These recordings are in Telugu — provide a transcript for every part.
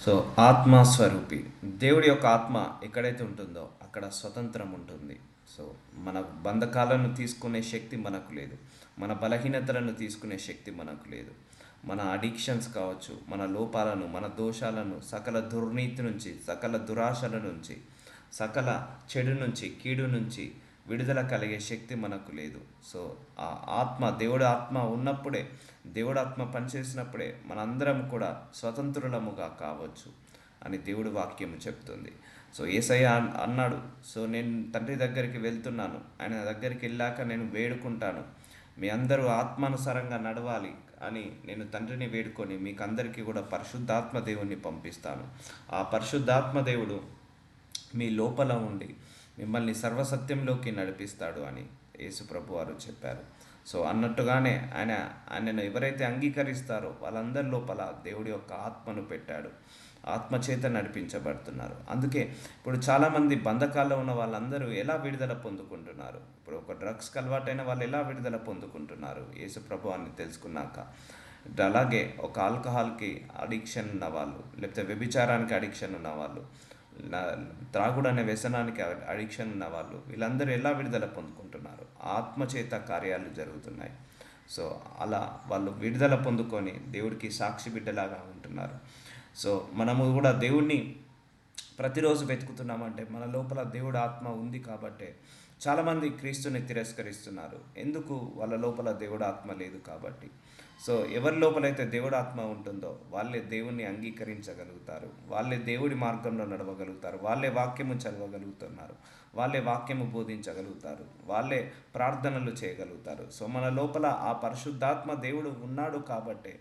సో ఆత్మస్వరూపి దేవుడి యొక్క ఆత్మ ఎక్కడైతే ఉంటుందో అక్కడ స్వతంత్రం ఉంటుంది. సో మన బంధకాలను తీసుకునే శక్తి మనకు లేదు, మన బలహీనతలను తీసుకునే శక్తి మనకు లేదు. మన అడిక్షన్స్ కావచ్చు, మన లోపాలను, మన దోషాలను, సకల దుర్నీతి నుంచి, సకల దురాశల నుంచి, సకల చెడు నుంచి, కీడు నుంచి విడుదల కలిగే శక్తి మనకు లేదు. సో ఆ ఆత్మ, దేవుడి ఆత్మ ఉన్నప్పుడే, దేవుడు ఆత్మ పనిచేసినప్పుడే మనందరం కూడా స్వతంత్రులముగా కావచ్చు అని దేవుడి వాక్యము చెప్తుంది. సో యేసయ్య అన్నాడు, సో నేను తండ్రి దగ్గరికి వెళ్తున్నాను, ఆయన దగ్గరికి వెళ్ళాక నేను వేడుకుంటాను, మీ అందరూ ఆత్మానుసారంగా నడవాలి అని నేను తండ్రిని వేడుకొని మీకు అందరికీ కూడా పరిశుద్ధాత్మ దేవుణ్ణి పంపిస్తాను. ఆ పరిశుద్ధాత్మ దేవుడు మీ లోపల ఉండి మిమ్మల్ని సర్వసత్యంలోకి నడిపిస్తాడు అని యేసు ప్రభు వారు చెప్పారు. సో అన్నట్టుగానే ఆయనను ఎవరైతే అంగీకరిస్తారో వాళ్ళందరి లోపల దేవుడి యొక్క ఆత్మను పెట్టాడు, ఆత్మచేత నడిపించబడుతున్నారు. అందుకే ఇప్పుడు చాలామంది బంధకాల్లో ఉన్న వాళ్ళందరూ ఎలా విడుదల పొందుకుంటున్నారు, ఇప్పుడు ఒక డ్రగ్స్కి అలవాటైన వాళ్ళు ఎలా విడుదల పొందుకుంటున్నారు యేసు ప్రభువాన్ని తెలుసుకున్నాక. అలాగే ఒక ఆల్కహాల్కి అడిక్షన్ ఉన్న వాళ్ళు, లేకపోతే వ్యభిచారానికి అడిక్షన్ ఉన్న వాళ్ళు, త్రాగుడు అనే వ్యసనానికి అడిక్షన్ ఉన్న వాళ్ళు, వీళ్ళందరూ ఎలా విడుదల పొందుకుంటున్నారు? ఆత్మచేత కార్యాలు జరుగుతున్నాయి. సో అలా వాళ్ళు విడుదల పొందుకొని దేవుడికి సాక్షి బిడ్డలాగా ఉంటున్నారు. సో మనము కూడా దేవుణ్ణి ప్రతిరోజు వెతుకుతున్నామంటే మన లోపల దేవుడు ఆత్మ ఉంది కాబట్టే. చాలామంది క్రీస్తుని తిరస్కరిస్తున్నారు, ఎందుకు? వాళ్ళ లోపల దేవుడు ఆత్మ లేదు కాబట్టి. సో ఎవరి లోపలైతే దేవుడు ఆత్మ ఉంటుందో వాళ్ళే దేవుణ్ణి అంగీకరించగలుగుతారు, వాళ్ళే దేవుడి మార్గంలో నడవగలుగుతారు, వాళ్ళే వాక్యము చదవగలుగుతున్నారు, వాళ్ళే వాక్యము బోధించగలుగుతారు, వాళ్ళే ప్రార్థనలు చేయగలుగుతారు. సో మన లోపల ఆ పరిశుద్ధాత్మ దేవుడు ఉన్నాడు కాబట్టే,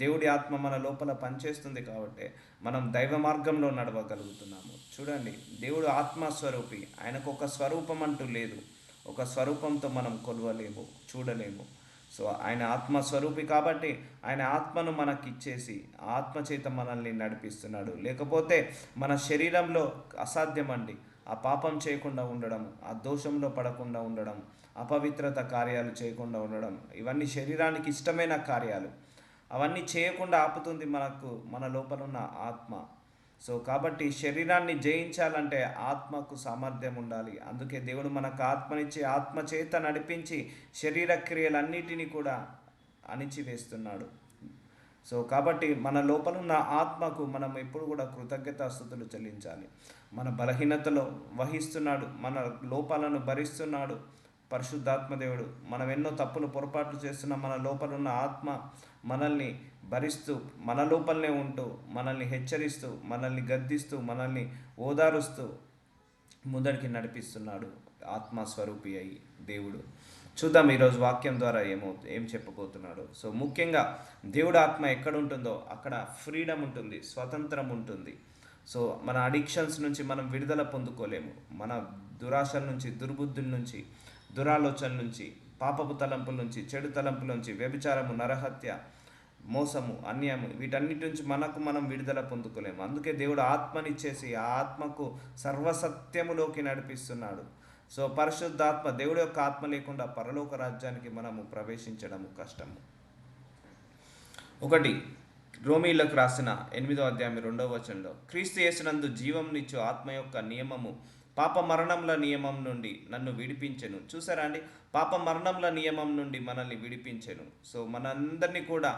దేవుడి ఆత్మ మన లోపల పనిచేస్తుంది కాబట్టే మనం దైవ మార్గంలో నడవగలుగుతున్నాము. చూడండి, దేవుడు ఆత్మస్వరూపి, ఆయనకు ఒక స్వరూపం అంటూ లేదు, ఒక స్వరూపంతో మనం కొలవలేము, చూడలేము. సో ఆయన ఆత్మస్వరూపి కాబట్టి ఆయన ఆత్మను మనకిచ్చేసి ఆత్మ చేత మనల్ని నడిపిస్తున్నాడు. లేకపోతే మన శరీరంలో అసాధ్యమండి ఆ పాపం చేయకుండా ఉండడం, ఆ దోషంలో పడకుండా ఉండడం, అపవిత్రత కార్యాలు చేయకుండా ఉండడం, ఇవన్నీ శరీరానికి ఇష్టమైన కార్యాలు. అవన్నీ చేయకుండా ఆపుతుంది మనకు మన లోపల ఉన్న ఆత్మ. సో కాబట్టి శరీరాన్ని జయించాలంటే ఆత్మకు సామర్థ్యం ఉండాలి. అందుకే దేవుడు మనకు ఆత్మనిచ్చి ఆత్మ చేత నడిపించి శరీర క్రియలన్నిటినీ కూడా అణిచివేస్తున్నాడు. సో కాబట్టి మన లోపల ఉన్న ఆత్మకు మనం ఎప్పుడు కూడా కృతజ్ఞతాస్తుతులు చెల్లించాలి. మన బలహీనతలో వహిస్తున్నాడు, మన లోపాలను భరిస్తున్నాడు పరిశుద్ధాత్మదేవుడు. మనం ఎన్నో తప్పులు పొరపాట్లు చేస్తున్న మన లోపల ఉన్న ఆత్మ మనల్ని భరిస్తూ, మన లోపలనే ఉంటూ, మనల్ని హెచ్చరిస్తూ, మనల్ని గద్దిస్తూ, మనల్ని ఓదారుస్తూ ముందరికి నడిపిస్తున్నాడు ఆత్మస్వరూపి అయి దేవుడు. చూద్దాం ఈరోజు వాక్యం ద్వారా ఏం చెప్పబోతున్నాడు. సో ముఖ్యంగా దేవుడు ఆత్మ ఎక్కడ ఉంటుందో అక్కడ ఫ్రీడమ్ ఉంటుంది, స్వతంత్రం ఉంటుంది. సో మన అడిక్షన్స్ నుంచి మనం విడుదల పొందుకోలేము. మన దురాశల నుంచి, దుర్బుద్ధుల నుంచి, దురాలోచన నుంచి, పాపపు తలంపుల నుంచి, చెడు తలంపుల నుంచి, వ్యభిచారము, నరహత్య, మోసము, అన్యాయము, వీటన్నిటి నుంచి మనం విడుదల పొందుకోలేము. అందుకే దేవుడు ఆత్మనిచ్చేసి ఆ ఆత్మకు సర్వసత్యములోకి నడిపిస్తున్నాడు. సో పరిశుద్ధాత్మ, దేవుడి యొక్క ఆత్మ లేకుండా పరలోక రాజ్యానికి మనము ప్రవేశించడము కష్టము. ఒకటి రోమీలకు రాసిన 8వ అధ్యాయం 2వ వచనంలో, క్రీస్తు యేసునందు జీవంనిచ్చు ఆత్మ యొక్క నియమము పాప మరణంల నియమం నుండి నన్ను విడిపించెను. చూసారా అండి, పాప మరణంల నియమం నుండి మనల్ని విడిపించెను. సో మనందరినీ కూడా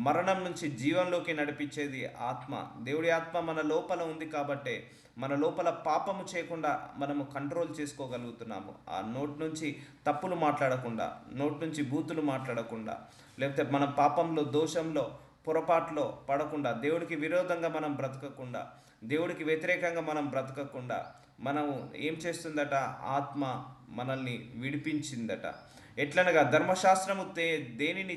మరణం నుంచి జీవంలోకి నడిపించేది ఆత్మ. దేవుడి ఆత్మ మన లోపల ఉంది కాబట్టే మన లోపల పాపము చేయకుండా మనము కంట్రోల్ చేసుకోగలుగుతున్నాము. ఆ నోటి నుంచి తప్పులు మాట్లాడకుండా, నోటి నుంచి బూతులు మాట్లాడకుండా, లేకపోతే మన పాపంలో, దోషంలో, పొరపాట్లో పడకుండా, దేవుడికి విరోధంగా మనం బ్రతకకుండా, దేవుడికి వ్యతిరేకంగా మనం బ్రతకకుండా మనము ఏం చేస్తుందట? ఆత్మ మనల్ని విడిపించిందట. ఎట్లనగా ధర్మశాస్త్రము దేనిని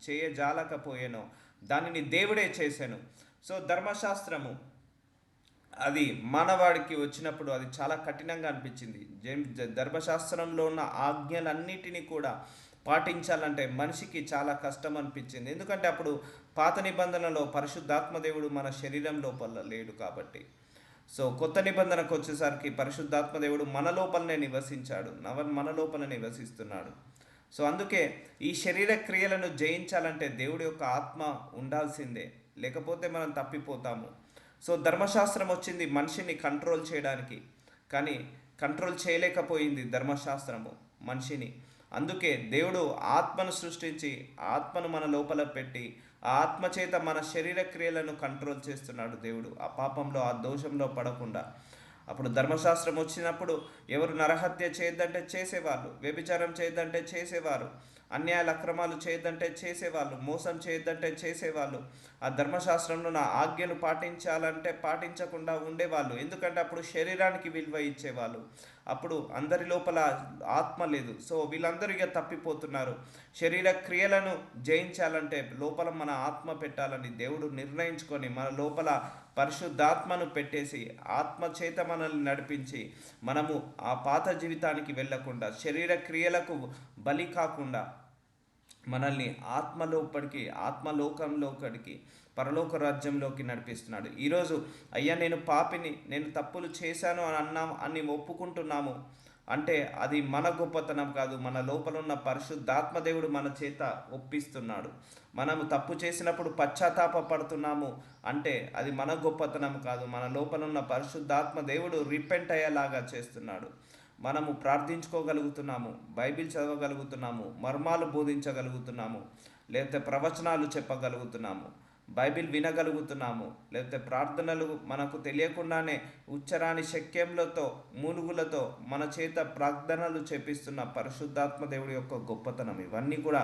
చేయజాలకపోయేనో దానిని దేవుడే చేశాను. సో ధర్మశాస్త్రము అది మానవాడికి వచ్చినప్పుడు అది చాలా కఠినంగా అనిపించింది. ధర్మశాస్త్రంలో ఉన్న ఆజ్ఞలన్నిటినీ కూడా పాటించాలంటే మనిషికి చాలా కష్టం అనిపించింది. ఎందుకంటే అప్పుడు పాత నిబంధనలో పరిశుద్ధాత్మదేవుడు మన శరీరం లోపల లేడు కాబట్టి. సో కొత్త నిబంధనకు వచ్చేసరికి పరిశుద్ధాత్మదేవుడు మన లోపలనే నివసించాడు, మన లోపల నివసిస్తున్నాడు. సో అందుకే ఈ శరీర క్రియలను జయించాలంటే దేవుడి యొక్క ఆత్మ ఉండాల్సిందే, లేకపోతే మనం తప్పిపోతాము. సో ధర్మశాస్త్రం వచ్చింది మనిషిని కంట్రోల్ చేయడానికి, కానీ కంట్రోల్ చేయలేకపోయింది ధర్మశాస్త్రము మనిషిని. అందుకే దేవుడు ఆత్మను సృష్టించి ఆత్మను మన లోపల పెట్టి ఆ ఆత్మ చేత మన శరీర క్రియలను కంట్రోల్ చేస్తున్నాడు దేవుడు, ఆ పాపంలో ఆ దోషంలో పడకుండా. అప్పుడు ధర్మశాస్త్రం వచ్చినప్పుడు ఎవరు నరహత్య చేయొద్దంటే చేసేవాళ్ళు, వ్యభిచారం చేయొద్దంటే చేసేవారు, అన్యాయాలు అక్రమాలు చేయొద్దంటే చేసేవాళ్ళు, మోసం చేయొద్దంటే చేసేవాళ్ళు. ఆ ధర్మశాస్త్రంలో నా ఆజ్ఞలు పాటించాలంటే పాటించకుండా ఉండేవాళ్ళు. ఎందుకంటే అప్పుడు శరీరానికి విలువ ఇచ్చేవాళ్ళు, అప్పుడు అందరి లోపల ఆత్మ లేదు. సో వీళ్ళందరూ ఇక తప్పిపోతున్నారు. శరీర క్రియలను జయించాలంటే లోపల మన ఆత్మ పెట్టాలని దేవుడు నిర్ణయించుకొని మన లోపల పరిశుద్ధాత్మను పెట్టేసి ఆత్మ చేత మనల్ని నడిపించి మనము ఆ పాత జీవితానికి వెళ్ళకుండా శరీర క్రియలకు బలి కాకుండా మనల్ని ఆత్మలోపడికి ఆత్మలోకంలోకి పరలోక రాజ్యంలోకి నడిపిస్తున్నాడు. ఈరోజు అయ్యా నేను పాపిని, నేను తప్పులు చేశాను అని అన్నాం అని ఒప్పుకుంటున్నాము అంటే అది మన గొప్పతనం కాదు, మన లోపల ఉన్న పరిశుద్ధాత్మ దేవుడు మన చేత ఒప్పిస్తున్నాడు. మనము తప్పు చేసినప్పుడు పశ్చాత్తాప పడుతున్నాము అంటే అది మన గొప్పతనం కాదు, మన లోపల ఉన్న పరిశుద్ధాత్మ దేవుడు రిపెంట్ అయ్యేలాగా చేస్తున్నాడు. మనము ప్రార్థించుకోగలుగుతున్నాము, బైబిల్ చదవగలుగుతున్నాము, మర్మాలు బోధించగలుగుతున్నాము, లేకపోతే ప్రవచనాలు చెప్పగలుగుతున్నాము, బైబిల్ వినగలుగుతున్నాము, లేకపోతే ప్రార్థనలు మనకు తెలియకుండానే ఉచ్చరాని శక్యంలతో మూలుగులతో మన చేత ప్రార్థనలు చేపిస్తున్న పరిశుద్ధాత్మ దేవుడి యొక్క గొప్పతనం. ఇవన్నీ కూడా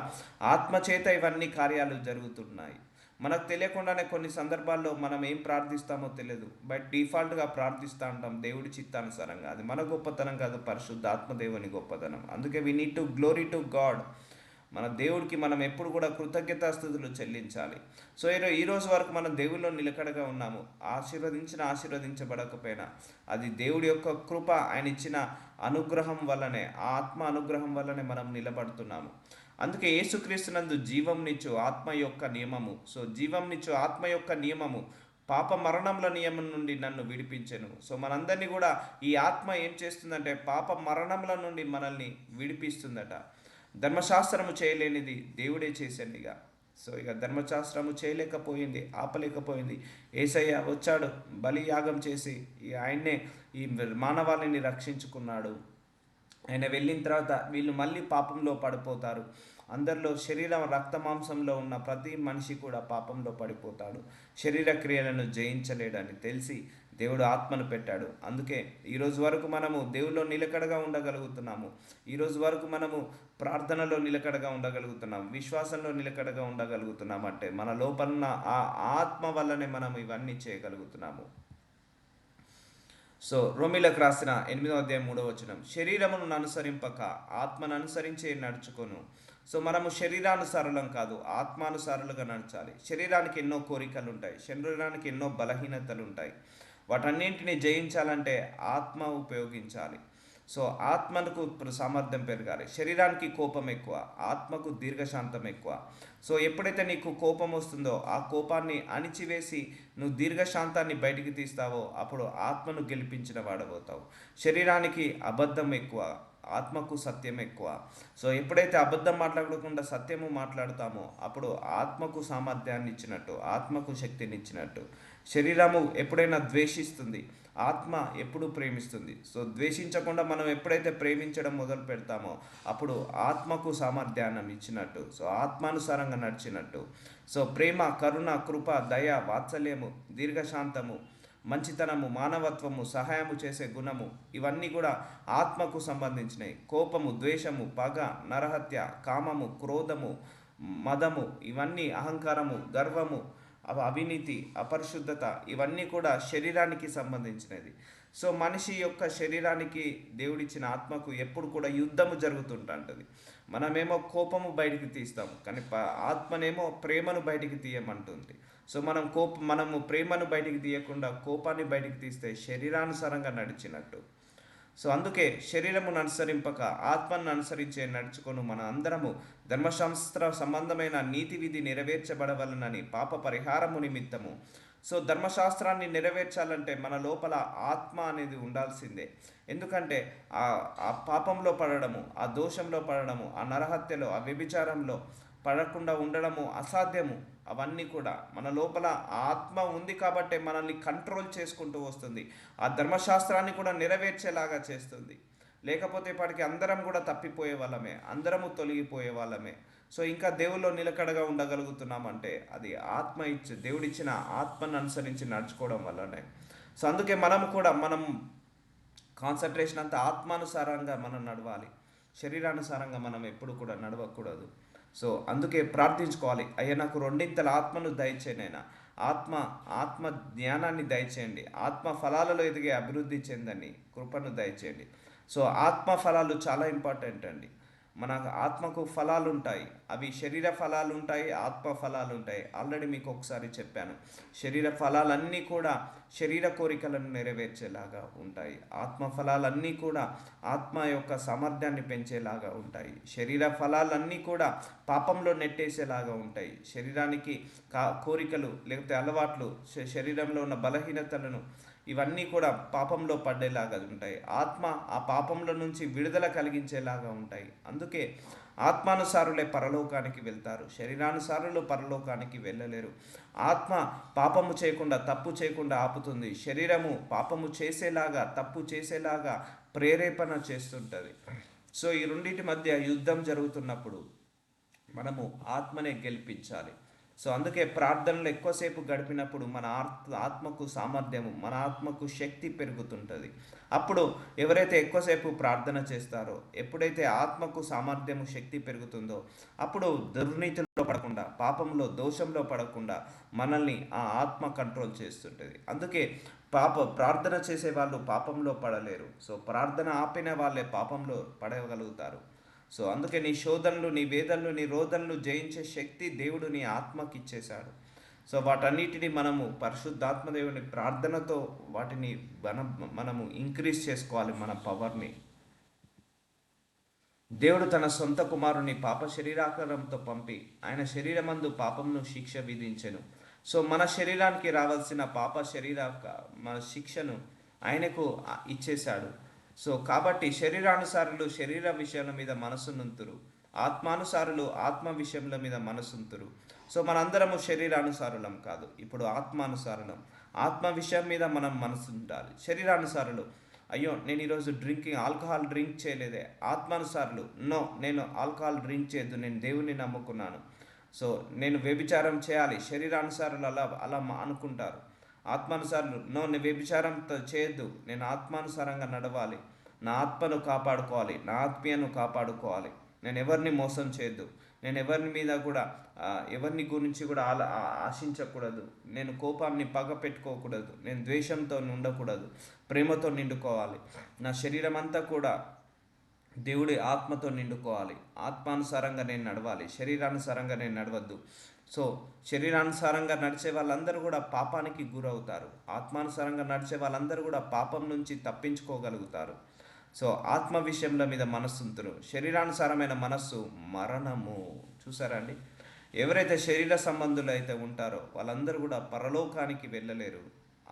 ఆత్మ చేత ఇవన్నీ కార్యాలు జరుగుతున్నాయి. మనకు తెలియకుండానే కొన్ని సందర్భాల్లో మనం ఏం ప్రార్థిస్తామో తెలియదు, బట్ డిఫాల్ట్గా ప్రార్థిస్తూ ఉంటాం దేవుడి చిత్తానుసారంగా. అది మన గొప్పతనం కాదు, పరిశుద్ధాత్మ దేవుని గొప్పతనం. అందుకే we need to glory to God. మన దేవుడికి మనం ఎప్పుడు కూడా కృతజ్ఞతాస్తుతులు చెల్లించాలి. సో ఈరోజు వరకు మనం దేవుల్లో నిలకడగా ఉన్నాము. ఆశీర్వదించబడకపోయినా అది దేవుడి యొక్క కృప, ఆయన ఇచ్చిన అనుగ్రహం వల్లనే, ఆ ఆత్మ అనుగ్రహం వల్లనే మనం నిలబడుతున్నాము. అందుకే యేసుక్రీస్తునందు జీవంనిచ్చు ఆత్మ యొక్క నియమము. సో జీవంనిచ్చు ఆత్మ యొక్క నియమము పాప మరణంల నియమం నుండి నన్ను విడిపించెను. సో మనందరినీ కూడా ఈ ఆత్మ ఏం చేస్తుందంటే పాప మరణంల నుండి మనల్ని విడిపిస్తుందట. ధర్మశాస్త్రము చేయలేనిది దేవుడే చేశాడు ఇక. సో ఇక ధర్మశాస్త్రము చేయలేకపోయింది, ఆపలేకపోయింది. యేసయ్య వచ్చాడు, బలియాగం చేసి ఆయన్నే ఈ మానవాళిని రక్షించుకున్నాడు. ఆయన వెళ్ళిన తర్వాత వీళ్ళు మళ్ళీ పాపంలో పడిపోతారు. అందరిలో శరీరం రక్త మాంసంలో ఉన్న ప్రతి మనిషి కూడా పాపంలో పడిపోతాడు. శరీర క్రియలను జయించలేడని తెలిసి దేవుడు ఆత్మను పెట్టాడు. అందుకే ఈరోజు వరకు మనము దేవుల్లో నిలకడగా ఉండగలుగుతున్నాము. ఈరోజు వరకు మనము ప్రార్థనలో నిలకడగా ఉండగలుగుతున్నాము, విశ్వాసంలో నిలకడగా ఉండగలుగుతున్నాము అంటే మన లోపల ఆ ఆత్మ వల్లనే మనం ఇవన్నీ చేయగలుగుతున్నాము. సో రోమిలకు రాసిన 8వ అధ్యాయం 3వ వచనం, శరీరమును అనుసరింపక ఆత్మను అనుసరించే నడుచుకొను. సో మనము శరీరానుసారులం కాదు, ఆత్మానుసారులుగా నడచాలి. శరీరానికి ఎన్నో కోరికలు ఉంటాయి, శరీరానికి ఎన్నో బలహీనతలు ఉంటాయి. వాటన్నింటినీ జయించాలంటే ఆత్మ ఉపయోగించాలి. సో ఆత్మకు సామర్థ్యం పెరగాలి. శరీరానికి కోపం ఎక్కువ, ఆత్మకు దీర్ఘశాంతం ఎక్కువ. సో ఎప్పుడైతే నీకు కోపం వస్తుందో ఆ కోపాన్ని అణిచివేసి నువ్వు దీర్ఘశాంతాన్ని బయటికి తీస్తావో అప్పుడు ఆత్మను గెలిపించిన వాడబోతావు. శరీరానికి అబద్ధం ఎక్కువ, ఆత్మకు సత్యం ఎక్కువ. సో ఎప్పుడైతే అబద్ధం మాట్లాడకుండా సత్యము మాట్లాడతామో అప్పుడు ఆత్మకు సామర్థ్యాన్ని ఇచ్చినట్టు, ఆత్మకు శక్తిని ఇచ్చినట్టు. శరీరము ఎప్పుడైనా ద్వేషిస్తుంది, ఆత్మ ఎప్పుడు ప్రేమిస్తుంది. సో ద్వేషించకుండా మనం ఎప్పుడైతే ప్రేమించడం మొదలు పెడతామో అప్పుడు ఆత్మకు సామర్థ్యాన్ని ఇచ్చినట్టు, సో ఆత్మానుసారంగా నడిచినట్టు. సో ప్రేమ, కరుణ, కృప, దయ, వాత్సల్యము, దీర్ఘశాంతము, మంచితనము, మానవత్వము, సహాయము చేసే గుణము, ఇవన్నీ కూడా ఆత్మకు సంబంధించినవి. కోపము, ద్వేషము, పగ, నరహత్య, కామము, క్రోధము, మదము, ఇవన్నీ అహంకారము, గర్వము, అవినీతి, అపరిశుద్ధత, ఇవన్నీ కూడా శరీరానికి సంబంధించినది. సో మనిషి యొక్క శరీరానికి దేవుడిచ్చిన ఆత్మకు ఎప్పుడు కూడా యుద్ధము జరుగుతుంటుంది. మనమేమో కోపము బయటికి తీస్తాము, కానీ ఆత్మనేమో ప్రేమను బయటికి తీయమంటుంది. సో మనము ప్రేమను బయటికి తీయకుండా కోపాన్ని బయటికి తీస్తే శరీరానుసారంగా నడిచినట్టు. సో అందుకే శరీరమును అనుసరింపక ఆత్మను అనుసరించే నడుచుకొను మన అందరము ధర్మశాస్త్ర సంబంధమైన నీతి విధి నెరవేర్చబడవలనని పాప పరిహారము నిమిత్తము. సో ధర్మశాస్త్రాన్ని నెరవేర్చాలంటే మన లోపల ఆత్మ అనేది ఉండాల్సిందే. ఎందుకంటే ఆ పాపంలో పడడము, ఆ దోషంలో పడడము, ఆ నరహత్యలో, ఆ వ్యభిచారంలో పడకుండా ఉండడము అసాధ్యము. అవన్నీ కూడా మన లోపల ఆత్మ ఉంది కాబట్టే మనల్ని కంట్రోల్ చేసుకుంటూ వస్తుంది. ఆ ధర్మశాస్త్రాన్ని కూడా నెరవేర్చేలాగా చేస్తుంది. లేకపోతే ఇప్పటికి అందరం కూడా తప్పిపోయే వాళ్ళమే, అందరము తొలగిపోయే వాళ్ళమే. సో ఇంకా దేవుల్లో నిలకడగా ఉండగలుగుతున్నామంటే అది దేవుడిచ్చిన ఆత్మను అనుసరించి నడుచుకోవడం వల్లనే. సో అందుకే మనం కాన్సన్ట్రేషన్ అంతా ఆత్మానుసారంగా మనం నడవాలి, శరీరానుసారంగా మనం ఎప్పుడు కూడా నడవకూడదు. సో అందుకే ప్రార్థించుకోవాలి, అయ్యా నాకు రెండింతల ఆత్మను దయచేయనైనా, ఆత్మ ఆత్మ జ్ఞానాన్ని దయచేయండి, ఆత్మ ఫలాలలో ఎదిగే అభివృద్ధి చెందని కృపను దయచేయండి. సో ఆత్మ ఫలాలు చాలా ఇంపార్టెంట్ అండి. మన ఆత్మకు ఫలాలు ఉంటాయి, అవి శరీర ఫలాలు ఉంటాయి, ఆత్మ ఫలాలు ఉంటాయి. ఆల్రెడీ మీకు ఒకసారి చెప్పాను, శరీర ఫలాలన్నీ కూడా శరీర కోరికలను నెరవేర్చేలాగా ఉంటాయి, ఆత్మ ఫలాలన్నీ కూడా ఆత్మ యొక్క సామర్థ్యాన్ని పెంచేలాగా ఉంటాయి. శరీర ఫలాలన్నీ కూడా పాపంలో నెట్టేసేలాగా ఉంటాయి. శరీరానికి కోరికలు లేకపోతే అలవాట్లు, శరీరంలో ఉన్న బలహీనతలను ఇవన్నీ కూడా పాపంలో పడేలాగా ఉంటాయి. ఆత్మ ఆ పాపంలో నుంచి విడుదల కలిగించేలాగా ఉంటాయి. అందుకే ఆత్మానుసారులే పరలోకానికి వెళ్తారు, శరీరానుసారులు పరలోకానికి వెళ్ళలేరు. ఆత్మ పాపము చేయకుండా, తప్పు చేయకుండా ఆపుతుంది, శరీరము పాపము చేసేలాగా, తప్పు చేసేలాగా ప్రేరేపణ చేస్తుంటుంది. సో ఈ రెండింటి మధ్య యుద్ధం జరుగుతున్నప్పుడు మనము ఆత్మనే గెలిపించాలి. సో అందుకే ప్రార్థనలు ఎక్కువసేపు గడిపినప్పుడు మన ఆత్మకు సామర్థ్యము, మన ఆత్మకు శక్తి పెరుగుతుంటుంది. అప్పుడు ఎవరైతే ఎక్కువసేపు ప్రార్థన చేస్తారో, ఎప్పుడైతే ఆత్మకు సామర్థ్యము, శక్తి పెరుగుతుందో, అప్పుడు దుర్నీతిలో పడకుండా, పాపంలో దోషంలో పడకుండా మనల్ని ఆ ఆత్మ కంట్రోల్ చేస్తుంటుంది. అందుకే ప్రార్థన చేసే వాళ్ళు పాపంలో పడలేరు. సో ప్రార్థన ఆపిన వాళ్ళే పాపంలో పడగలుగుతారు. సో అందుకే నీ శోధనలు, నీ వేదనలు, నీ రోదనలు జయించే శక్తి దేవుడు నీ ఆత్మకి ఇచ్చేశాడు. సో వాటన్నిటిని మనము పరిశుద్ధాత్మదేవుని ప్రార్థనతో వాటిని మనము ఇంక్రీజ్ చేసుకోవాలి, మన పవర్ని. దేవుడు తన సొంత కుమారుని పాప శరీరాకారంతో పంపి ఆయన శరీరమందు పాపంను శిక్ష విధించెను. సో మన శరీరానికి రావాల్సిన మన శిక్షను ఆయనకు ఇచ్చేశాడు. సో కాబట్టి శరీరానుసారులు శరీర విషయాల మీద మనసునుంతురు, ఆత్మానుసారులు ఆత్మ విషయముల మీద మనసుంతురు. సో మనందరము శరీరానుసారులం కాదు, ఇప్పుడు ఆత్మానుసారులం. ఆత్మ విషయం మీద మనం మనసు ఉండాలి. శరీరానుసారులు, అయ్యో నేను ఈరోజు ఆల్కహాల్ డ్రింక్ చేయలేదే. ఆత్మానుసారులు, నో నేను ఆల్కహాల్ డ్రింక్ చేయొద్దు, నేను దేవుని నమ్ముకున్నాను, సో నేను వ్యభిచారం చేయాలి. శరీరానుసారులు అలా అనుకుంటారు. ఆత్మానుసారులు, నో నేను వ్యభిచారం చేయొద్దు, నేను ఆత్మానుసారంగా నడవాలి, నా ఆత్మను కాపాడుకోవాలి, నా ఆత్మీయను కాపాడుకోవాలి, నేను ఎవరిని మోసం చేయొద్దు, నేను ఎవరిని మీద కూడా ఎవరిని గురించి కూడా ఆశించకూడదు, నేను కోపాన్ని పగ పెట్టుకోకూడదు, నేను ద్వేషంతో ఉండకూడదు, ప్రేమతో నిండుకోవాలి, నా శరీరం అంతా కూడా దేవుడి ఆత్మతో నిండుకోవాలి, ఆత్మానుసారంగా నేను నడవాలి, శరీరానుసారంగా నేను నడవద్దు. సో శరీరానుసారంగా నడిచే వాళ్ళందరూ కూడా పాపానికి గురవుతారు, ఆత్మానుసారంగా నడిచే వాళ్ళందరూ కూడా పాపం నుంచి తప్పించుకోగలుగుతారు. సో ఆత్మ విషయంల మీద మనస్సుంతురు, శరీరానుసారమైన మనస్సు మరణము. చూసారా అండి, ఎవరైతే శరీర సంబంధులు అయితే ఉంటారో వాళ్ళందరూ కూడా పరలోకానికి వెళ్ళలేరు.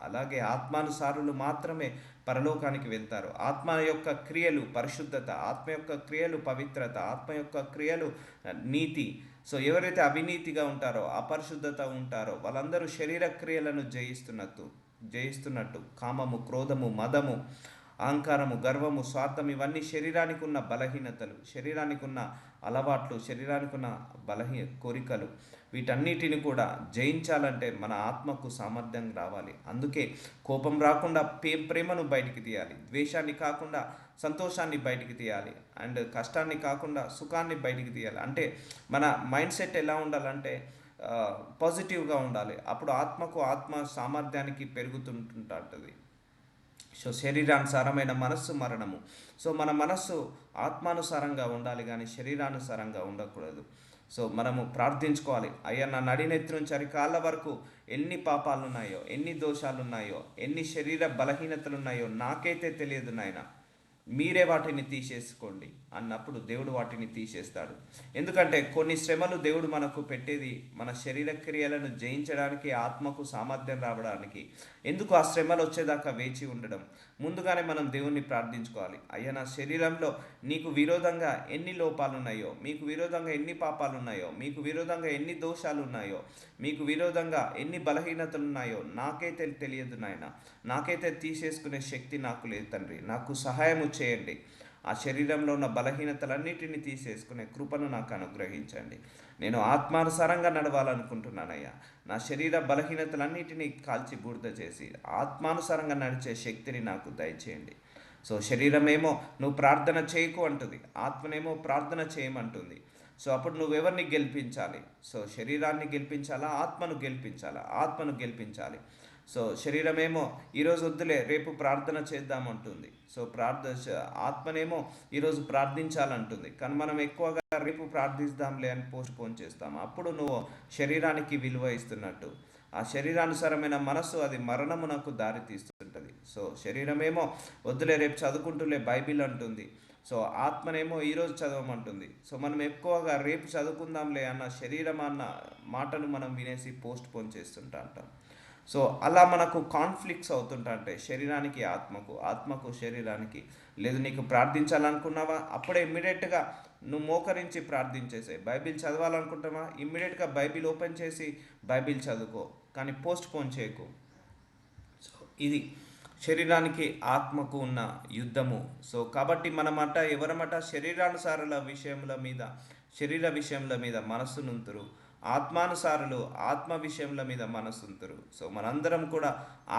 అలాగే ఆత్మానుసారులు మాత్రమే పరలోకానికి వెళ్తారు. ఆత్మ యొక్క క్రియలు పరిశుద్ధత, ఆత్మ యొక్క క్రియలు పవిత్రత, ఆత్మ యొక్క క్రియలు నీతి. సో ఎవరైతే అవినీతిగా ఉంటారో, అపరిశుద్ధత ఉంటారో వాళ్ళందరూ శరీర క్రియలను జయిస్తున్నట్టు కామము, క్రోధము, మదము, అహంకారము, గర్వము, స్వార్థం, ఇవన్నీ శరీరానికి ఉన్న బలహీనతలు, శరీరానికి ఉన్న అలవాట్లు, శరీరానికి ఉన్న కోరికలు. వీటన్నిటిని కూడా జయించాలంటే మన ఆత్మకు సామర్థ్యం రావాలి. అందుకే కోపం రాకుండా ప్రేమను బయటికి తీయాలి, ద్వేషాన్ని కాకుండా సంతోషాన్ని బయటికి తీయాలి, అండ్ కష్టాన్ని కాకుండా సుఖాన్ని బయటికి తీయాలి. అంటే మన మైండ్ సెట్ ఎలా ఉండాలంటే పాజిటివ్గా ఉండాలి. అప్పుడు ఆత్మ సామర్థ్యానికి పెరుగుతుంటుంటుంది. సో శరీరానుసారమైన మనస్సు మరణము. సో మన మనస్సు ఆత్మానుసారంగా ఉండాలి కానీ శరీరానుసారంగా ఉండకూడదు. సో మనము ప్రార్థించుకోవాలి, అయ్యా నా నడినెత్తి నుంచి అరికాళ్ళ వరకు ఎన్ని పాపాలు ఉన్నాయో, ఎన్ని దోషాలు ఉన్నాయో, ఎన్ని శరీర బలహీనతలు ఉన్నాయో నాకైతే తెలియదు నాయన, మీరే వాటిని తీసేసుకోండి. అన్నప్పుడు దేవుడు వాటిని తీసేస్తాడు. ఎందుకంటే కొన్ని శ్రమలు దేవుడు మనకు పెట్టేది మన శరీర క్రియలను జయించడానికి, ఆత్మకు సామర్థ్యం రావడానికి. ఎందుకు ఆ శ్రమలు వచ్చేదాకా వేచి ఉండడం? ముందుగానే మనం దేవుణ్ణి ప్రార్థించుకోవాలి. అయ్యా, నా శరీరంలో నీకు విరోధంగా ఎన్ని లోపాలు ఉన్నాయో, మీకు విరోధంగా ఎన్ని పాపాలు ఉన్నాయో, మీకు విరోధంగా ఎన్ని దోషాలు ఉన్నాయో, మీకు విరోధంగా ఎన్ని బలహీనతలు ఉన్నాయో నాకైతే తెలియదు నాయన. నాకైతే తీసేసుకునే శక్తి నాకు లేదు తండ్రి. నాకు సహాయము చేయండి. ఆ శరీరంలో ఉన్న బలహీనతలన్నిటిని తీసేసుకునే కృపను నాకు అనుగ్రహించండి. నేను ఆత్మానుసారంగా నడవాలనుకుంటున్నానయ్యా. నా శరీర బలహీనతలన్నిటినీ కాల్చి బూడిద చేసి ఆత్మానుసారంగా నడిచే శక్తిని నాకు దయచేయండి. సో శరీరమేమో నువ్వు ప్రార్థన చేయకు అంటుంది, ఆత్మనేమో ప్రార్థన చేయమంటుంది. సో అప్పుడు నువ్వెవరిని గెలిపించాలి? సో శరీరాన్ని గెలిపించాలా, ఆత్మను గెలిపించాలా? ఆత్మను గెలిపించాలి. సో శరీరమేమో ఈరోజు వద్దులే రేపు ప్రార్థన చేద్దామంటుంది. సో ఆత్మనేమో ఈరోజు ప్రార్థించాలంటుంది. కానీ మనం ఎక్కువగా రేపు ప్రార్థిస్తాంలే అని పోస్ట్పోన్ చేస్తాము. అప్పుడు నువ్వు శరీరానికి విలువ ఇస్తున్నట్టు. ఆ శరీరానుసారమైన మనస్సు అది మరణమునకు దారి తీస్తుంటుంది. సో శరీరమేమో వద్దులే రేపు చదువుకుంటూలే బైబిల్ అంటుంది. సో ఆత్మనేమో ఈరోజు చదవమంటుంది. సో మనం ఎక్కువగా రేపు చదువుకుందాంలే అన్న శరీరం అన్న మాటను మనం వినేసి పోస్ట్ పోన్ చేస్తుంటా అంటాం. సో అలా మనకు కాన్ఫ్లిక్ట్స్ అవుతుంటాయి శరీరానికి ఆత్మకు, ఆత్మకు శరీరానికి. లేదు నీకు ప్రార్థించాలనుకున్నావా, అప్పుడే ఇమ్మీడియట్గా నువ్వు మోకరించి ప్రార్థించేసే. బైబిల్ చదవాలనుకుంటావా, ఇమ్మీడియట్గా బైబిల్ ఓపెన్ చేసి బైబిల్ చదువుకో, కానీ పోస్ట్ పోన్ చేయకు. సో ఇది శరీరానికి ఆత్మకు ఉన్న యుద్ధము. సో కాబట్టి మనమట ఎవరమట శరీరానుసారుల విషయముల మీద, శరీర విషయముల మీద మనస్సునుంతురు, ఆత్మానుసారులు ఆత్మ విషయముల మీద మనసుంతురు. సో మనందరం కూడా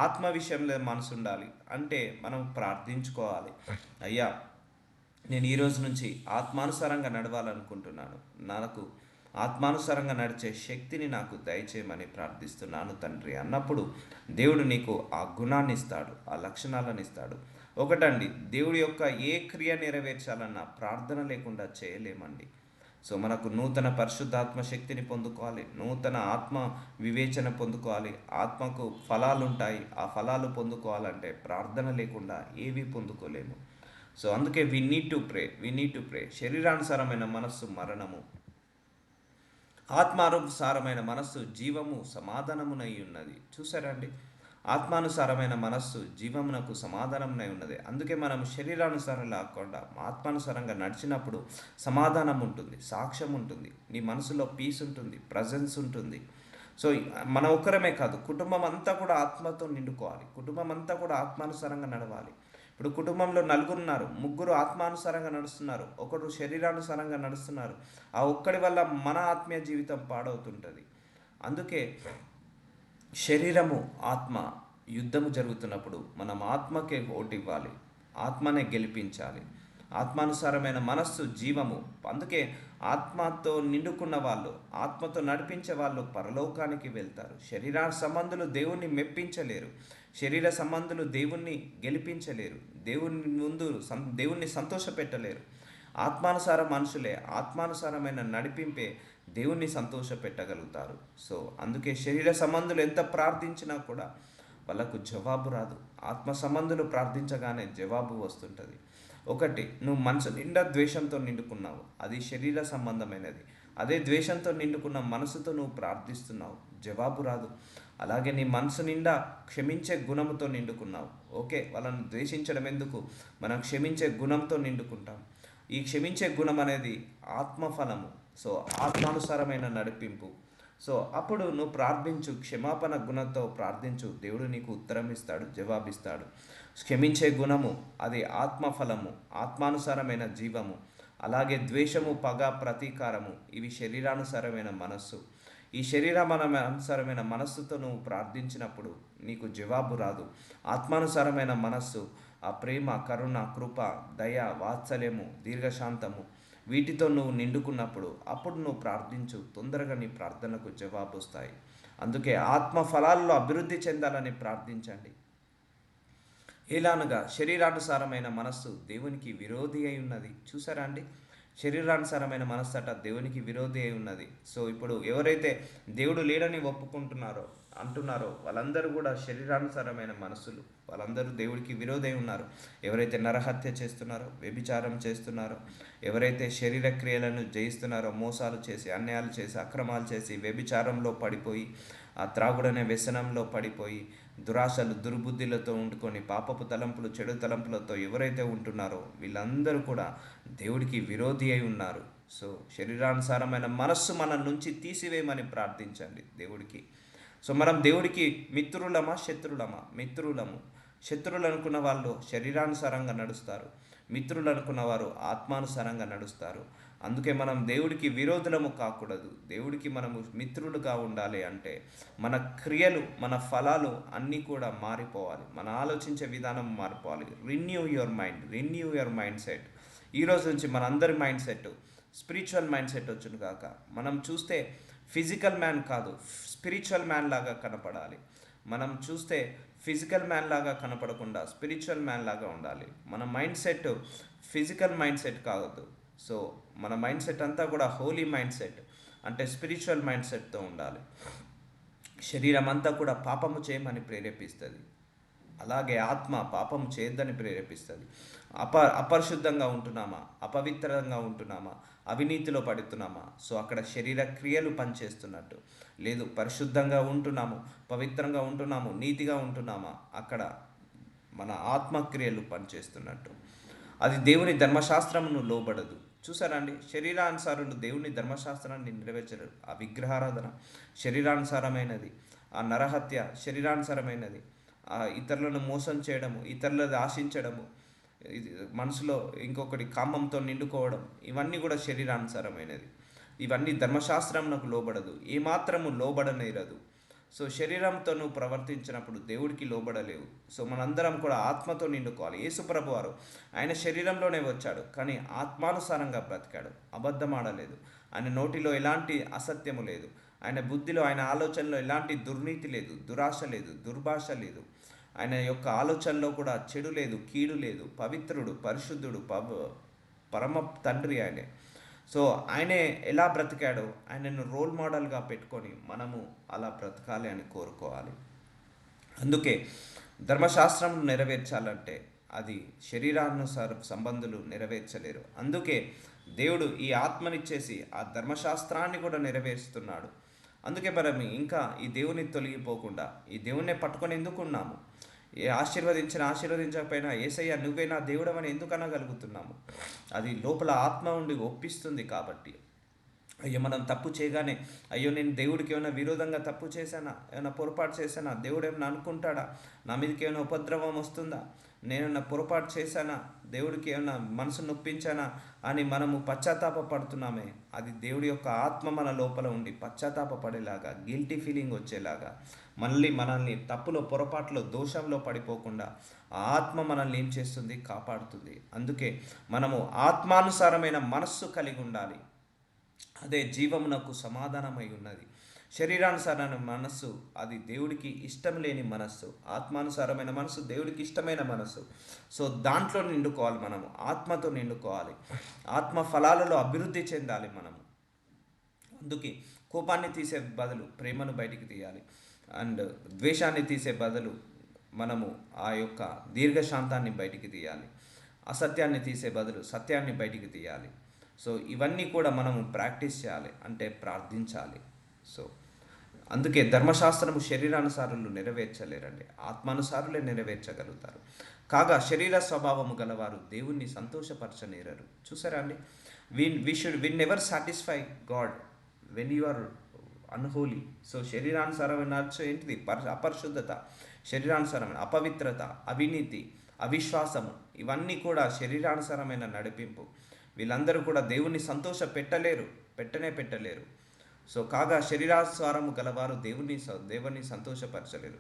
ఆత్మ విషయంలో మనసు ఉండాలి. అంటే మనం ప్రార్థించుకోవాలి, అయ్యా నేను ఈరోజు నుంచి ఆత్మానుసారంగా నడవాలనుకుంటున్నాను, నాకు ఆత్మానుసారంగా నడిచే శక్తిని నాకు దయచేయమని ప్రార్థిస్తున్నాను తండ్రి అన్నప్పుడు దేవుడు నీకు ఆ గుణాన్ని ఇస్తాడు, ఆ లక్షణాలను ఇస్తాడు. ఒకటండి, దేవుడి యొక్క ఏ క్రియ నెరవేర్చాలన్నా ప్రార్థన లేకుండా చేయలేమండి. సో మనకు నూతన పరిశుద్ధాత్మ శక్తిని పొందుకోవాలి, నూతన ఆత్మ వివేచన పొందుకోవాలి, ఆత్మకు ఫలాలు ఉంటాయి, ఆ ఫలాలు పొందుకోవాలంటే ప్రార్థన లేకుండా ఏవి పొందుకోలేము. సో అందుకే వి నీడ్ టు ప్రే. శరీరానుసారమైన మనస్సు మరణము, ఆత్మానుసారమైన మనస్సు జీవము సమాధానమునై ఉన్నది. చూసారండి, ఆత్మానుసారమైన మనస్సు జీవమునకు సమాధానమునై ఉన్నది. అందుకే మనం శరీరానుసారం లేకుండా ఆత్మానుసారంగా నడిచినప్పుడు సమాధానం ఉంటుంది, సాక్ష్యం ఉంటుంది, నీ మనసులో పీస్ ఉంటుంది, ప్రజెన్స్ ఉంటుంది. సో మన ఒక్కరమే కాదు, కుటుంబం అంతా కూడా ఆత్మతో నిండుకోవాలి, కుటుంబం అంతా కూడా ఆత్మానుసారంగా నడవాలి. ఇప్పుడు కుటుంబంలో నలుగురున్నారు, ముగ్గురు ఆత్మానుసారంగా నడుస్తున్నారు, ఒకరు శరీరానుసారంగా నడుస్తున్నారు. ఆ ఒక్కడి వల్ల మన ఆత్మీయ జీవితం పాడవుతుంటుంది. అందుకే శరీరము ఆత్మ యుద్ధము జరుగుతున్నప్పుడు మనం ఆత్మకే ఓటు ఇవ్వాలి, ఆత్మనే గెలిపించాలి. ఆత్మానుసారమైన మనస్సు జీవము. అందుకే ఆత్మతో నిండుకున్న వాళ్ళు, ఆత్మతో నడిపించే వాళ్ళు పరలోకానికి వెళ్తారు. శరీర సంబంధులు దేవుణ్ణి మెప్పించలేరు, శరీర సంబంధులు దేవుణ్ణి గెలిపించలేరు, దేవుణ్ణి సంతోషపెట్టలేరు. ఆత్మానుసార మనుషులే, ఆత్మానుసారమైన నడిపింపే దేవుణ్ణి సంతోషపెట్టగలుగుతారు. సో అందుకే శరీర సంబంధులు ఎంత ప్రార్థించినా కూడా వాళ్ళకు జవాబు రాదు. ఆత్మ సంబంధులు ప్రార్థించగానే జవాబు వస్తుంటుంది. ఒకటి, నువ్వు మనసు నిండా ద్వేషంతో నిండుకున్నావు, అది శరీర సంబంధమైనది. అదే ద్వేషంతో నిండుకున్న మనసుతో నువ్వు ప్రార్థిస్తున్నావు, జవాబు రాదు. అలాగే నీ మనసు నిండా క్షమించే గుణముతో నిండుకున్నావు, ఓకే, వాళ్ళని ద్వేషించడం ఎందుకు, మనం క్షమించే గుణంతో నిండుకుంటాం. ఈ క్షమించే గుణం అనేది ఆత్మఫలము. సో ఆత్మానుసారమైన నడిపింపు. సో అప్పుడు నువ్వు ప్రార్థించు, క్షమాపణ గుణంతో ప్రార్థించు, దేవుడు నీకు ఉత్తరం ఇస్తాడు, జవాబిస్తాడు. క్షమించే గుణము అది ఆత్మఫలము, ఆత్మానుసారమైన జీవము. అలాగే ద్వేషము, పగ, ప్రతీకారము ఇవి శరీరానుసారమైన మనస్సు. ఈ శరీరానుసారమైన మనస్సుతో నువ్వు ప్రార్థించినప్పుడు నీకు జవాబు రాదు. ఆత్మానుసారమైన మనస్సు ఆ ప్రేమ, కరుణ, కృప, దయ, వాత్సల్యము, దీర్ఘశాంతము వీటితో నువ్వు నిండుకున్నప్పుడు అప్పుడు నువ్వు ప్రార్థించు, తొందరగా నీ ప్రార్థనకు జవాబు వస్తాయి. అందుకే ఆత్మ ఫలాల్లో అభివృద్ధి చెందాలని ప్రార్థించండి. ఎలానగా శరీరానుసారమైన మనస్సు దేవునికి విరోధి అయి ఉన్నది. చూసారా అండి, శరీరానుసారమైన మనస్సు అట దేవునికి విరోధి అయి ఉన్నది. సో ఇప్పుడు ఎవరైతే దేవుడు లేడని ఒప్పుకుంటున్నారో అంటున్నారో వాళ్ళందరూ కూడా శరీరానుసారమైన మనసులు, వాళ్ళందరూ దేవుడికి విరోధై ఉన్నారు. ఎవరైతే నరహత్య చేస్తున్నారో, వ్యభిచారం చేస్తున్నారో, ఎవరైతే శరీర క్రియలను జయిస్తున్నారో, మోసాలు చేసి, అన్యాయాలు చేసి, అక్రమాలు చేసి, వ్యభిచారంలో పడిపోయి, ఆ త్రాగుడనే వ్యసనంలో పడిపోయి, దురాశలు దుర్బుద్ధులతో ఉండుకొని, పాపపు తలంపులు చెడు తలంపులతో ఎవరైతే ఉంటున్నారో వీళ్ళందరూ కూడా దేవుడికి విరోధి అయి ఉన్నారు. సో శరీరానుసారమైన మనస్సు మన నుంచి తీసివేయమని ప్రార్థించండి దేవుడికి. సో మనం దేవుడికి మిత్రులమా శత్రులమా? మిత్రులము. శత్రువులు అనుకున్న వాళ్ళు శరీరానుసారంగా నడుస్తారు, మిత్రులు అనుకున్న వారు ఆత్మానుసారంగా నడుస్తారు. అందుకే మనం దేవుడికి విరోధులము కాకూడదు, దేవుడికి మనము మిత్రులుగా ఉండాలి అంటే మన క్రియలు, మన ఫలాలు అన్నీ కూడా మారిపోవాలి, మన ఆలోచించే విధానం మారిపోవాలి. Renew your mind set. ఈరోజు నుంచి మన అందరి mind set spiritual mind set వచ్చును కాక. మనం చూస్తే ఫిజికల్ మ్యాన్ కాదు, స్పిరిచువల్ మ్యాన్ లాగా కనపడాలి. మనం చూస్తే ఫిజికల్ మ్యాన్ లాగా కనపడకుండా స్పిరిచువల్ మ్యాన్ లాగా ఉండాలి. మన mind set physical mind set కావద్దు. సో మన మైండ్ సెట్ అంతా కూడా హోలీ మైండ్ సెట్, అంటే స్పిరిచువల్ మైండ్ సెట్తో ఉండాలి. శరీరం అంతా కూడా పాపము చేయమని ప్రేరేపిస్తుంది, అలాగే ఆత్మ పాపము చేయొద్దని ప్రేరేపిస్తుంది. అపరిశుద్ధంగా ఉంటున్నామా, అపవిత్రంగా ఉంటున్నామా, అవినీతిలో పడుతున్నామా? సో అక్కడ శరీర క్రియలు పనిచేస్తున్నట్టు లేదు. పరిశుద్ధంగా ఉంటున్నాము, పవిత్రంగా ఉంటున్నాము, నీతిగా ఉంటున్నామా? అక్కడ మన ఆత్మక్రియలు పనిచేస్తున్నట్టు. అది దేవుని ధర్మశాస్త్రమును లోబడదు. చూసారా అండి, శరీరానుసారులు దేవుని ధర్మశాస్త్రాన్ని నెరవేర్చరు. ఆ విగ్రహారాధన శరీరానుసారమైనది, ఆ నరహత్య శరీరానుసారమైనది, ఆ ఇతరులను మోసం చేయడము, ఇతరులది ఆశించడము, మనసులో ఇంకొకటి కామంతో నిండుకోవడం, ఇవన్నీ కూడా శరీరానుసారమైనది. ఇవన్నీ ధర్మశాస్త్రంకు లోబడదు, ఏమాత్రము లోబడనేరదు. సో శరీరంతో నువ్వు ప్రవర్తించినప్పుడు దేవుడికి లోబడలేవు. సో మనందరం కూడా ఆత్మతో నిండుకోవాలి. యేసుప్రభు వారు ఆయన శరీరంలోనే వచ్చాడు, కానీ ఆత్మానుసారంగా బ్రతికాడు, అబద్ధం ఆడలేదు. ఆయన నోటిలో ఎలాంటి అసత్యము లేదు, ఆయన బుద్ధిలో, ఆయన ఆలోచనలో ఎలాంటి దుర్నీతి లేదు, దురాశ లేదు, దుర్భాష లేదు. ఆయన యొక్క ఆలోచనలో కూడా చెడు లేదు, కీడు లేదు. పవిత్రుడు, పరిశుద్ధుడు, పరమ తండ్రి ఆయనే. సో ఆయనే ఎలా బ్రతికాడో ఆయనను రోల్ మోడల్గా పెట్టుకొని మనము అలా బ్రతకాలి అని కోరుకోవాలి. అందుకే ధర్మశాస్త్రం నెరవేర్చాలంటే అది శరీరానుసార సంబంధులు నెరవేర్చలేరు. అందుకే దేవుడు ఈ ఆత్మనిచ్చేసి ఆ ధర్మశాస్త్రాన్ని కూడా నెరవేరుస్తున్నాడు. అందుకే మనం ఇంకా ఈ దేవుని తొలగిపోకుండా ఈ దేవుణ్ణి పట్టుకొని ఎందుకున్నాము? ఆశీర్వదించకపోయినా ఏసయ్య నువ్వే నా దేవుడవని ఎందుకు అనగలుగుతున్నాము? అది లోపల ఆత్మ ఉండి ఒప్పిస్తుంది కాబట్టి. అయ్యో మనం తప్పు చేయగానే, అయ్యో నేను దేవుడికి ఏమైనా విరోధంగా తప్పు చేశానా, ఏమైనా పొరపాటు చేశానా, దేవుడు ఏమైనా అనుకుంటాడా, నా మీదకి ఏమైనా ఉపద్రవం వస్తుందా, నేనన్నా పొరపాటు చేశానా, దేవుడికి ఏమైనా మనసు నొప్పించానా అని మనము పశ్చాత్తాప పడుతున్నామే. అది దేవుడి యొక్క ఆత్మ మన లోపల ఉండి పశ్చాత్తాప పడేలాగా, గిల్టీ ఫీలింగ్ వచ్చేలాగా, మళ్ళీ మనల్ని తప్పులో, పొరపాటులో, దోషంలో పడిపోకుండా ఆ ఆత్మ మనల్ని ఏం చేస్తుంది? కాపాడుతుంది. అందుకే మనము ఆత్మానుసారమైన మనస్సు కలిగి ఉండాలి. అదే జీవమునకు సమాధానమై ఉన్నది. శరీరానుసారమైన మనస్సు అది దేవుడికి ఇష్టం లేని మనస్సు, ఆత్మానుసారమైన మనస్సు దేవుడికి ఇష్టమైన మనస్సు. సో దాంట్లో నిండుకోవాలి, మనము ఆత్మతో నిండుకోవాలి, ఆత్మ ఫలాలలో అభివృద్ధి చెందాలి మనము. అందుకే కోపాన్ని తీసే బదులు ప్రేమను బయటికి తీయాలి, అండ్ ద్వేషాన్ని తీసే బదులు మనము ఆ యొక్క దీర్ఘశాంతాన్ని బయటికి తీయాలి, అసత్యాన్ని తీసే బదులు సత్యాన్ని బయటికి తీయాలి. సో ఇవన్నీ కూడా మనము ప్రాక్టీస్ చేయాలి, అంటే ప్రార్థించాలి. సో అందుకే ధర్మశాస్త్రము శరీరానుసారులు నెరవేర్చలేరండి, ఆత్మానుసారులే నెరవేర్చగలుగుతారు. కాగా శరీర స్వభావము గలవారు దేవుణ్ణి సంతోషపరచనేరరు. చూసారా అండి, we never satisfy God when you are unholy. So శరీరానుసారమైన అర్థం ఏంటిది? అపరిశుద్ధత, శరీరానుసారమైన అపవిత్రత, అవినీతి, అవిశ్వాసము, ఇవన్నీ కూడా శరీరానుసారమైన నడిపింపు. వీళ్ళందరూ కూడా దేవుణ్ణి సంతోష పెట్టలేరు. సో కాగా శరీరానుసారము గలవారు దేవుని సంతోషపరచలేరు.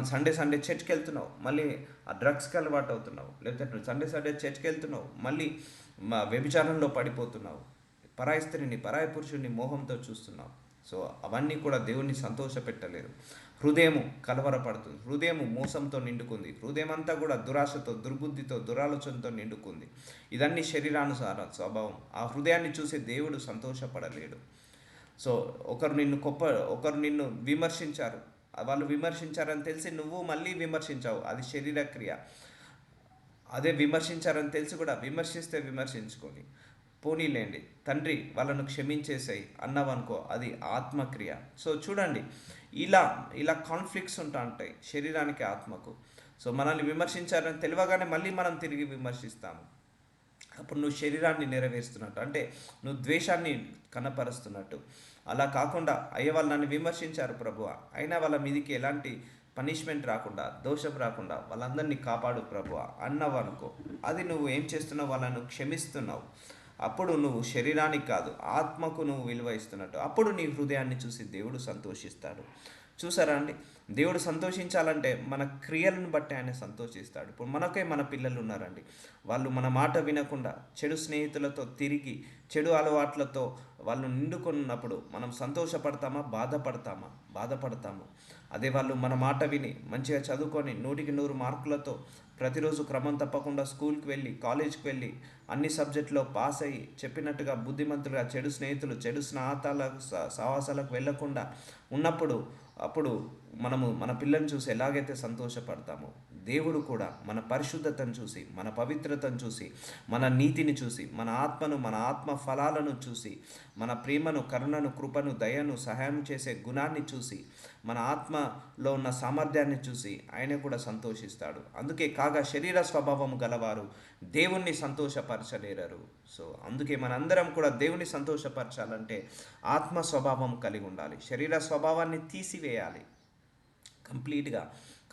సండే చర్చ్కి వెళ్తున్నావు, మళ్ళీ ఆ డ్రగ్స్కి అలవాటు అవుతున్నావు, లేకపోతే సండే చర్చ్కి వెళ్తున్నావు, మళ్ళీ వ్యభిచారంలో పడిపోతున్నావు, పరాయి స్త్రీని, పరాయి పురుషుడిని మోహంతో చూస్తున్నావు. సో అవన్నీ కూడా దేవుణ్ణి సంతోష పెట్టలేరు. హృదయము కలవరపడుతుంది, హృదయము మోసంతో నిండుకుంది, హృదయం అంతా కూడా దురాశతో, దుర్బుద్ధితో, దురాలోచనతో నిండుకుంది. ఇదన్నీ శరీరానుసార స్వభావం. ఆ హృదయాన్ని చూసి దేవుడు సంతోషపడలేడు. సో ఒకరు నిన్ను విమర్శించారు, వాళ్ళు విమర్శించారని తెలిసి నువ్వు మళ్ళీ విమర్శించావు, అది శరీర క్రియ. అదే విమర్శించారని తెలిసి కూడా విమర్శిస్తే విమర్శించుకొని పోనీలేండి తండ్రి వాళ్ళను క్షమించేసాయి అన్నావనుకో, అది ఆత్మక్రియ. సో చూడండి, ఇలా ఇలా కాన్ఫ్లిక్ట్స్ ఉంటాయి శరీరానికి ఆత్మకు. సో మనల్ని విమర్శించారని తెలియగానే మళ్ళీ మనం తిరిగి విమర్శిస్తాము. అప్పుడు నువ్వు శరీరాన్ని నెరవేరుస్తున్నట్టు, అంటే నువ్వు ద్వేషాన్ని కనపరుస్తున్నట్టు. అలా కాకుండా అయ్యే వాళ్ళు నన్ను విమర్శించారు ప్రభువ, అయినా వాళ్ళ మీదికి ఎలాంటి పనిష్మెంట్ రాకుండా, దోషం రాకుండా వాళ్ళందరినీ కాపాడు ప్రభువ అన్నావు అనుకో, అది నువ్వు ఏం చేస్తున్నావు, వాళ్ళను క్షమిస్తున్నావు. అప్పుడు నువ్వు శరీరానికి కాదు ఆత్మకు నువ్వు విలువ ఇస్తున్నట్టు. అప్పుడు నీ హృదయాన్ని చూసి దేవుడు సంతోషిస్తాడు. చూసారా అండి, దేవుడు సంతోషించాలంటే మన క్రియలను బట్టి ఆయన సంతోషిస్తాడు. ఇప్పుడు మనకే మన పిల్లలు ఉన్నారండి, వాళ్ళు మన మాట వినకుండా చెడు స్నేహితులతో తిరిగి చెడు అలవాట్లతో వాళ్ళు నిండుకున్నప్పుడు మనం సంతోషపడతామా, బాధపడతాము. అదే వాళ్ళు మన మాట విని మంచిగా చదువుకొని 100కి 100 మార్కులతో ప్రతిరోజు క్రమం తప్పకుండా స్కూల్కి వెళ్ళి కాలేజ్కి వెళ్ళి అన్ని సబ్జెక్టులో పాస్ అయ్యి చెప్పినట్టుగా బుద్ధిమంతులుగా చెడు స్నేహితులు చెడు సావాసాలకు వెళ్ళకుండా ఉన్నప్పుడు, అప్పుడు మనము మన పిల్లల్ని చూసి ఎలాగైతే సంతోషపడతామో, దేవుడు కూడా మన పరిశుద్ధతను చూసి, మన పవిత్రతను చూసి, మన నీతిని చూసి, మన ఆత్మను, మన ఆత్మ ఫలాలను చూసి, మన ప్రేమను, కరుణను, కృపను, దయను, సహాయం చేసే గుణాన్ని చూసి, మన ఆత్మలో ఉన్న సామర్థ్యాన్ని చూసి ఆయన కూడా సంతోషిస్తాడు. అందుకే కాగా శరీర స్వభావం గలవారు దేవుణ్ణి సంతోషపరచలేరరు. సో అందుకే మనందరం కూడా దేవుని సంతోషపరచాలంటే ఆత్మ స్వభావం కలిగి ఉండాలి. శరీర స్వభావాన్ని తీసివేయాలి,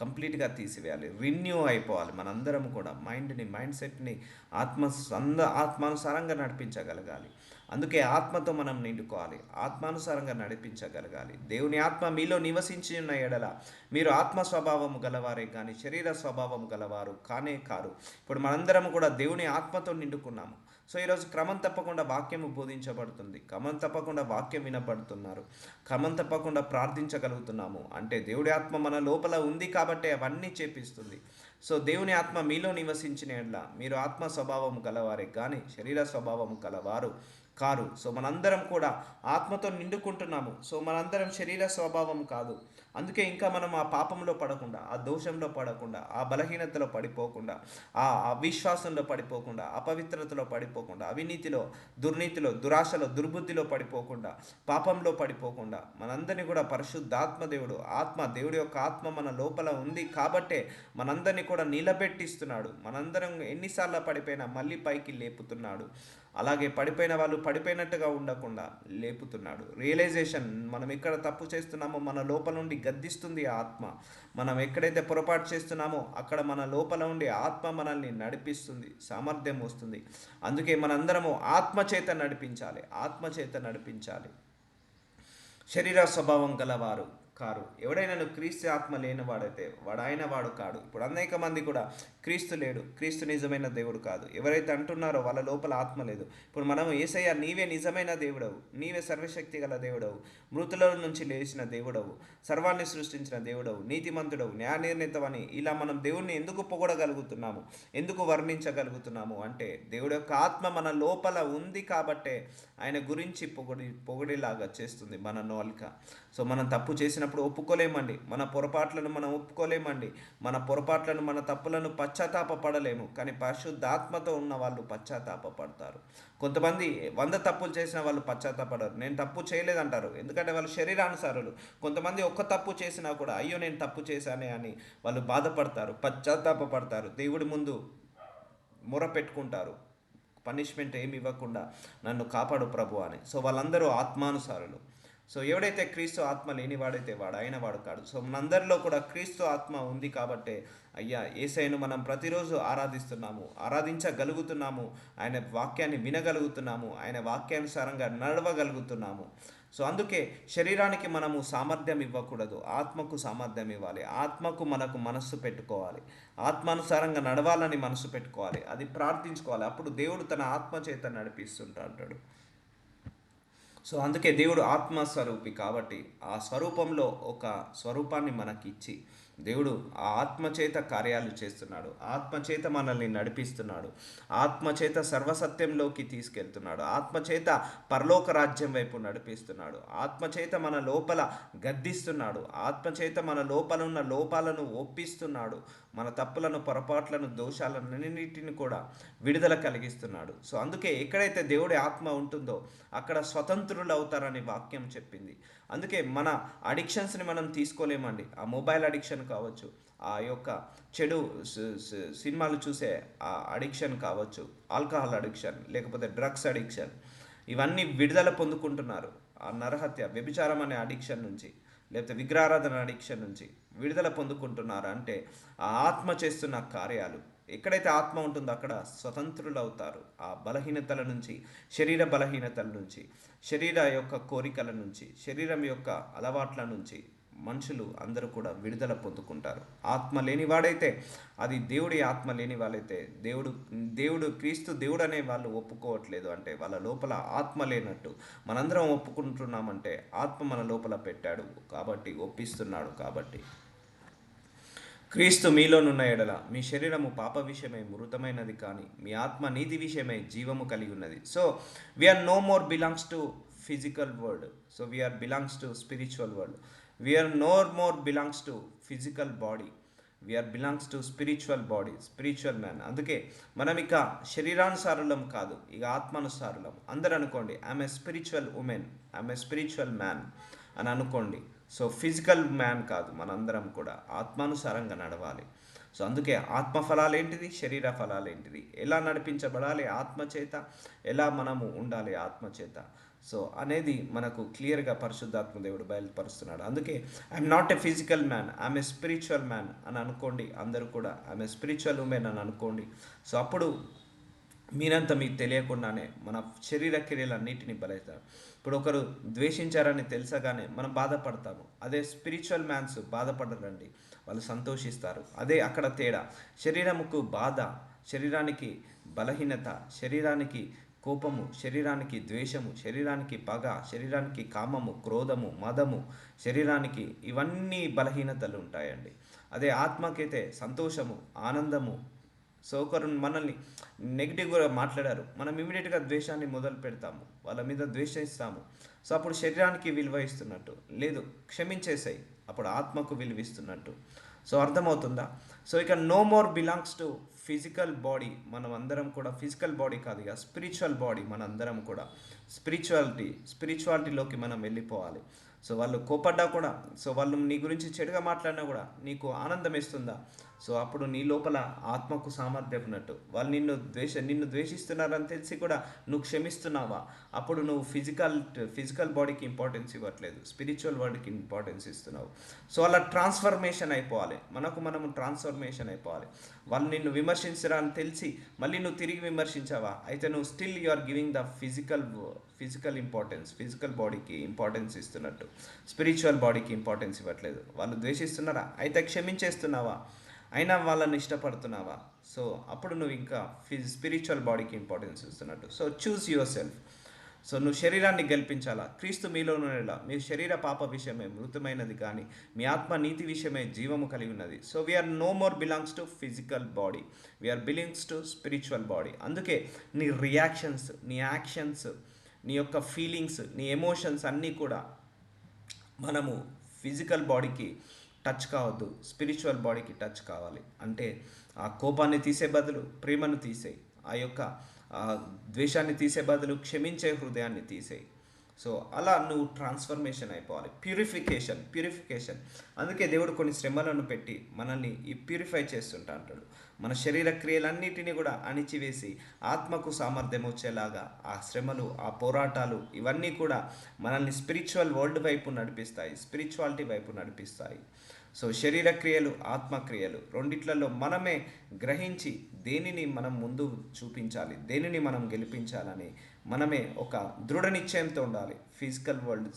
కంప్లీట్గా తీసివేయాలి. రిన్యూ అయిపోవాలి మనందరం కూడా. మైండ్ సెట్ని ఆత్మానుసారంగా నడిపించగలగాలి. అందుకే ఆత్మతో మనం నిండుకోవాలి, ఆత్మానుసారంగా నడిపించగలగాలి. దేవుని ఆత్మ మీలో నివసించి ఉన్న ఎడల మీరు ఆత్మ స్వభావము గలవారే కానీ శరీర స్వభావం గలవారు కానే కారు. ఇప్పుడు మనందరం కూడా దేవుని ఆత్మతో నిండుకున్నాము. సో ఈరోజు క్రమం తప్పకుండా వాక్యము బోధించబడుతుంది, క్రమం తప్పకుండా వాక్యం వినబడుతున్నారు, క్రమం తప్పకుండా ప్రార్థించగలుగుతున్నాము. అంటే దేవుడి ఆత్మ మన లోపల ఉంది కాబట్టి అవన్నీ చేపిస్తుంది. సో దేవుని ఆత్మ మీలో నివసించిన ఎడల మీరు ఆత్మ స్వభావం గలవారే కానీ శరీర స్వభావం గలవారు కారు. సో మనందరం కూడా ఆత్మతో నిండుకుంటున్నాము. సో మనందరం శరీర స్వభావం కాదు. అందుకే ఇంకా మనం ఆ పాపంలో పడకుండా, ఆ దోషంలో పడకుండా, ఆ బలహీనతలో పడిపోకుండా, ఆ అవిశ్వాసంలో పడిపోకుండా, అపవిత్రతలో పడిపోకుండా, అవినీతిలో, దుర్నీతిలో, దురాశలో, దుర్బుద్ధిలో పడిపోకుండా, పాపంలో పడిపోకుండా మనందరినీ కూడా పరిశుద్ధాత్మ దేవుడు, దేవుడి యొక్క ఆత్మ మన లోపల ఉంది కాబట్టే మనందరినీ కూడా నిలబెట్టిస్తున్నాడు. మనందరం ఎన్నిసార్లు పడిపోయినా మళ్ళీ పైకి లేపుతున్నాడు. అలాగే పడిపోయిన వాళ్ళు పడిపోయినట్టుగా ఉండకుండా లేపుతున్నాడు. రియలైజేషన్, మనం ఎక్కడ తప్పు చేస్తున్నామో మన లోపల నుండి గద్దిస్తుంది ఆ ఆత్మ. మనం ఎక్కడైతే పొరపాటు చేస్తున్నామో అక్కడ మన లోపల ఉండి ఆత్మ మనల్ని నడిపిస్తుంది, సామర్థ్యం వస్తుంది. అందుకే మనందరము ఆత్మచేత నడిపించాలి. శరీర స్వభావం గలవారు కారు. ఎవడైనా క్రీస్తు ఆత్మ లేనివాడైతే వాడు కాడు. ఇప్పుడు అనేక మంది కూడా క్రీస్తు లేడు, క్రీస్తు నిజమైన దేవుడు కాదు ఎవరైతే అంటున్నారో వాళ్ళ లోపల ఆత్మ లేదు. ఇప్పుడు మనం యేసయ్య నీవే నిజమైన దేవుడవు, నీవే సర్వశక్తి గల దేవుడవు, మృతుల నుంచి లేచిన దేవుడవు, సర్వాన్ని సృష్టించిన దేవుడవు, నీతిమంతుడవు, న్యాయ నిర్ణీతవని ఇలా మనం దేవుణ్ణి ఎందుకు పొగడగలుగుతున్నాము, ఎందుకు వర్ణించగలుగుతున్నాము అంటే దేవుడి యొక్క ఆత్మ మన లోపల ఉంది కాబట్టే ఆయన గురించి పొగిడేలాగా చేస్తుంది మన నోల్క. సో మనం తప్పు చేసినప్పుడు ఒప్పుకోలేమండి, మన పొరపాట్లను మనం ఒప్పుకోలేమండి, మన తప్పులను పశ్చాత్తాపడలేము. కానీ పరిశుద్ధాత్మతో ఉన్న వాళ్ళు పశ్చాత్తాపడతారు. కొంతమంది 100 తప్పులు చేసిన వాళ్ళు పశ్చాత్తాపడరు, నేను తప్పు చేయలేదంటారు, ఎందుకంటే వాళ్ళు శరీరానుసారులు. కొంతమంది ఒక్క తప్పు చేసినా కూడా అయ్యో నేను తప్పు చేశానే అని వాళ్ళు బాధపడతారు, పశ్చాత్తాపడతారు, దేవుడి ముందు మొర పెట్టుకుంటారు, పనిష్మెంట్ ఏమి ఇవ్వకుండా నన్ను కాపాడు ప్రభు అని. సో వాళ్ళందరూ ఆత్మానుసారులు. సో ఎవడైతే క్రీస్తు ఆత్మ లేనివాడైతే వాడు కాడు. సో మనందరిలో కూడా క్రీస్తు ఆత్మ ఉంది కాబట్టే అయ్యా యేసయ్యను మనం ప్రతిరోజు ఆరాధించగలుగుతున్నాము, ఆయన వాక్యాన్ని వినగలుగుతున్నాము, ఆయన వాక్యానుసారంగా నడవగలుగుతున్నాము. సో అందుకే శరీరానికి మనము సామర్థ్యం ఇవ్వకూడదు, ఆత్మకు సామర్థ్యం ఇవ్వాలి. ఆత్మకు మనకు మనస్సు పెట్టుకోవాలి, ఆత్మానుసారంగా నడవాలని మనసు పెట్టుకోవాలి, అది ప్రార్థించుకోవాలి. అప్పుడు దేవుడు తన ఆత్మ చేత నడిపిస్తుంటాడు. సో అందుకే దేవుడు ఆత్మస్వరూపి కాబట్టి ఆ స్వరూపంలో ఒక స్వరూపాన్ని మనకిచ్చి దేవుడు ఆ ఆత్మచేత కార్యాలు చేస్తున్నాడు, ఆత్మచేత మనల్ని నడిపిస్తున్నాడు, ఆత్మచేత సర్వసత్యంలోకి తీసుకెళ్తున్నాడు, ఆత్మచేత పరలోక రాజ్యం వైపు నడిపిస్తున్నాడు, ఆత్మచేత మన లోపల గద్దిస్తున్నాడు, ఆత్మచేత మన లోపల ఉన్న లోపాలను ఒప్పిస్తున్నాడు, మన తప్పులను పొరపాట్లను దోషాలన్నింటిని కూడా విడుదల కలిగిస్తున్నాడు. సో అందుకే ఎక్కడైతే దేవుడి ఆత్మ ఉంటుందో అక్కడ స్వతంత్రులు అవుతారని వాక్యం చెప్పింది. అందుకే మన అడిక్షన్స్ని మనం తీసుకోలేమండి. ఆ మొబైల్ అడిక్షన్ కావచ్చు, ఆ యొక్క చెడు సినిమాలు చూసే ఆ అడిక్షన్ కావచ్చు, ఆల్కహాల్ అడిక్షన్, లేకపోతే డ్రగ్స్ అడిక్షన్, ఇవన్నీ విడుదల పొందుకుంటున్నారు. ఆ నరహత్య, వ్యభిచారం అనే అడిక్షన్ నుంచి, లేకపోతే విగ్రహారాధన అడిక్షన్ నుంచి విడుదల పొందుకుంటున్నారు. అంటే ఆ ఆత్మ చేస్తున్న కార్యాలు, ఎక్కడైతే ఆత్మ ఉంటుందో అక్కడ స్వతంత్రులు అవుతారు. ఆ బలహీనతల నుంచి, శరీర బలహీనతల నుంచి, శరీర యొక్క కోరికల నుంచి, శరీరం యొక్క అలవాట్ల నుంచి మనుషులు అందరూ కూడా విడుదల పొందుకుంటారు. ఆత్మ లేనివాడైతే, అది దేవుడి ఆత్మ లేని వాళ్ళైతే, దేవుడు క్రీస్తు దేవుడు అనే వాళ్ళు ఒప్పుకోవట్లేదు అంటే వాళ్ళ లోపల ఆత్మ లేనట్టు. మనందరం ఒప్పుకుంటున్నామంటే ఆత్మ మన లోపల పెట్టాడు కాబట్టి, ఒప్పిస్తున్నాడు కాబట్టి. క్రీస్తు మీలోనున్న ఎడల మీ శరీరము పాప విషయమై మృతమైనది, కానీ మీ ఆత్మ నీతి విషయమై జీవము కలిగి ఉన్నది. So we are no more belongs to physical world, so we are belongs to spiritual world. We are no more belongs to physical body, we are belongs to spiritual body, spiritual man. అందుకే మనం ఇక శరీరానుసారులం కాదు, ఇక ఆత్మానుసారులం. అందరు అనుకోండి, I'm a spiritual woman, I'm a spiritual man అని అనుకోండి. సో ఫిజికల్ మ్యాన్ కాదు, మనందరం కూడా ఆత్మానుసారంగా నడవాలి. సో అందుకే ఆత్మ ఫలాలు ఏంటిది, శరీర ఫలాలు ఏంటిది, ఎలా నడిపించబడాలి ఆత్మచేత, ఎలా మనము ఉండాలి ఆత్మచేత, సో అనేది మనకు క్లియర్గా పరిశుద్ధాత్మ దేవుడు బయలుపరుస్తున్నాడు. అందుకే I'm not a physical man, I'm a spiritual man అని అనుకోండి. అందరూ కూడా ఐఎమ్ ఏ స్పిరిచువల్ ఉమెన్ అని అనుకోండి. సో అప్పుడు మీరంతా మీకు తెలియకుండానే మన శరీర క్రియలన్నిటిని బలవుతారు. ఇప్పుడు ఒకరు ద్వేషించారని తెలుసగానే మనం బాధపడతాము. అదే స్పిరిచువల్ మ్యాన్స్ బాధపడరండి, వాళ్ళు సంతోషిస్తారు. అదే అక్కడ తేడా. శరీరముకు బాధ, శరీరానికి బలహీనత, శరీరానికి కోపము, శరీరానికి ద్వేషము, శరీరానికి పగ, శరీరానికి కామము, క్రోధము, మదము, శరీరానికి ఇవన్నీ బలహీనతలు ఉంటాయండి. అదే ఆత్మకైతే సంతోషము, ఆనందము. సో ఒకరు మనల్ని నెగిటివ్గా మాట్లాడారు, మనం ఇమీడియట్గా ద్వేషాన్ని మొదలు పెడతాము, వాళ్ళ మీద ద్వేషిస్తాము. సో అప్పుడు శరీరానికి విలువ ఇస్తున్నట్టు లేదు, క్షమించేసాయి, అప్పుడు ఆత్మకు విలువ ఇస్తున్నట్టు. సో అర్థమవుతుందా? సో ఇక no more belongs to physical body. మనం అందరం కూడా ఫిజికల్ బాడీ కాదు, ఇక స్పిరిచువల్ బాడీ. మన అందరం కూడా స్పిరిచువాలిటీలోకి మనం వెళ్ళిపోవాలి. సో వాళ్ళు కోపడ్డా కూడా, సో వాళ్ళు నీ గురించి చెడుగా మాట్లాడినా కూడా నీకు ఆనందం ఇస్తుందా? సో అప్పుడు నీ లోపల ఆత్మకు సామర్థ్యం ఉన్నట్టు. వాళ్ళు నిన్ను ద్వేషిస్తున్నారని తెలిసి కూడా నువ్వు క్షమిస్తున్నావా? అప్పుడు నువ్వు ఫిజికల్ బాడీకి ఇంపార్టెన్స్ ఇవ్వట్లేదు, స్పిరిచువల్ బాడీకి ఇంపార్టెన్స్ ఇస్తున్నావు. సో అలా ట్రాన్స్ఫర్మేషన్ అయిపోవాలి, మనము ట్రాన్స్ఫర్మేషన్ అయిపోవాలి. వాళ్ళు నిన్ను విమర్శించరాని తెలిసి మళ్ళీ నువ్వు తిరిగి విమర్శించావా? అయితే నువ్వు still you are giving the physical importance, physical బాడీకి ఇంపార్టెన్స్ ఇస్తున్నట్టు, స్పిరిచువల్ బాడీకి ఇంపార్టెన్స్ ఇవ్వట్లేదు. వాళ్ళు ద్వేషిస్తున్నారా? అయితే క్షమించేస్తున్నావా? అయినా వాళ్ళని ఇష్టపడుతున్నావా? సో అప్పుడు నువ్వు ఇంకా స్పిరిచువల్ బాడీకి ఇంపార్టెన్స్ ఇస్తున్నట్టు. So choose your self. So నువ్వు శరీరాన్ని గెలిపించాలా. క్రీస్తు మీలో ఉండేలా మీ శరీర పాప విషయమే మృతమైనది, కానీ మీ ఆత్మ నీతి విషయమే జీవము కలిగి ఉన్నది. So we are no more belongs to physical body, we are belongs to spiritual body. అందుకే నీ రియాక్షన్స్, నీ యాక్షన్స్, నీ యొక్క ఫీలింగ్స్, నీ ఎమోషన్స్ అన్నీ కూడా మనము ఫిజికల్ బాడీకి టచ్ కావద్దు, స్పిరిచువల్ బాడీకి టచ్ కావాలి. అంటే ఆ కోపాన్ని తీసే బదులు ప్రేమను తీసేయి, ఆ యొక్క ద్వేషాన్ని తీసే బదులు క్షమించే హృదయాన్ని తీసేయి. సో అలా నువ్వు ట్రాన్స్ఫర్మేషన్ అయిపోవాలి. ప్యూరిఫికేషన్. అందుకే దేవుడు కొన్ని శ్రమలను పెట్టి మనల్ని ఈ ప్యూరిఫై చేస్తుంటా అంటాడు. మన శరీర క్రియలన్నిటినీ కూడా అణిచివేసి ఆత్మకు సామర్థ్యం వచ్చేలాగా ఆ శ్రమలు, ఆ పోరాటాలు ఇవన్నీ కూడా మనల్ని స్పిరిచువల్ వరల్డ్ వైపు నడిపిస్తాయి, స్పిరిచువాలిటీ వైపు నడిపిస్తాయి. సో శరీర క్రియలు, ఆత్మక్రియలు రెండిట్లలో మనమే గ్రహించి దేనిని మనం ముందు చూపించాలి, దేనిని మనం గెలిపించాలని మనమే ఒక దృఢ నిశ్చయంతో ఉండాలి. ఫిజికల్ వరల్డ్,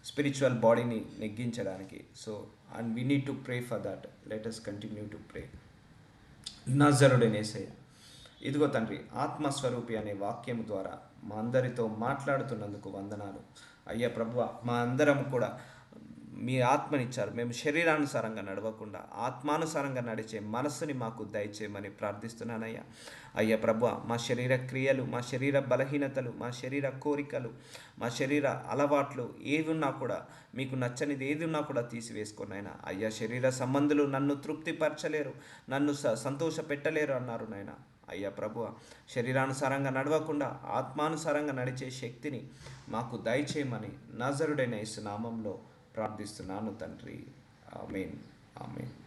స్పిరిచువల్ బాడీని నెగ్గించడానికి. So and we need to pray for that. Let us continue to pray. నజరుడైన యేసయ్య, ఇదిగో తండ్రి, ఆత్మస్వరూపి అనే వాక్యం ద్వారా మా అందరితో మాట్లాడుతున్నందుకు వందనాలు. అయ్యా ప్రభువా, మా అందరం కూడా మీ ఆత్మనిచ్చారు. మేము శరీరానుసారంగా నడవకుండా ఆత్మానుసారంగా నడిచే మనస్సుని మాకు దయచేయమని ప్రార్థిస్తున్నానయ్యా. అయ్యా ప్రభువా, మా శరీర క్రియలు, మా శరీర బలహీనతలు, మా శరీర కోరికలు, మా శరీర అలవాట్లు ఏవి ఉన్నా కూడా, మీకు నచ్చనిది ఏది ఉన్నా కూడా తీసివేసుకున్నాయినా. అయ్యా, శరీర సంబంధులు నన్ను తృప్తిపరచలేరు, నన్ను సంతోష పెట్టలేరు అన్నారు నాయన. అయ్యా ప్రభువ, శరీరానుసారంగా నడవకుండా ఆత్మానుసారంగా నడిచే శక్తిని మాకు దయచేయమని నజరుడైన యేసు నామంలో ప్రార్థిస్తున్నాను తండ్రి. ఆమేన్. ఆమేన్.